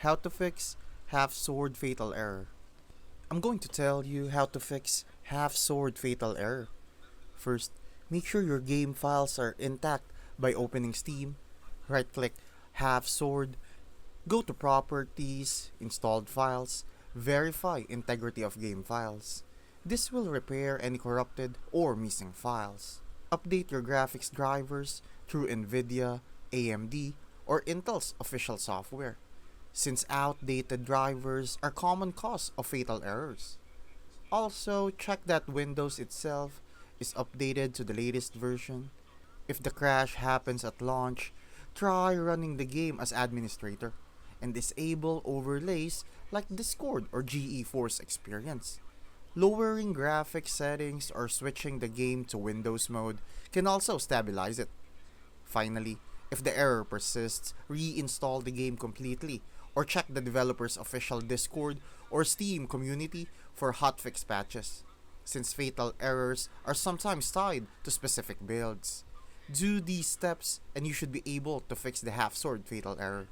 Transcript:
How to fix half-sword fatal error. I'm going to tell you how to fix half-sword fatal error. First, make sure your game files are intact by opening Steam, right-click half-sword, go to Properties, Installed Files, verify integrity of game files. This will repair any corrupted or missing files. Update your graphics drivers through NVIDIA, AMD, or Intel's official software, since outdated drivers are common cause of fatal errors. Also, check that Windows itself is updated to the latest version. If the crash happens at launch, try running the game as administrator and disable overlays like Discord or GeForce Experience. Lowering graphics settings or switching the game to Windows mode can also stabilize it. Finally, if the error persists, reinstall the game completely or check the developer's official Discord or Steam community for hotfix patches, since fatal errors are sometimes tied to specific builds. Do these steps and you should be able to fix the half sword fatal error.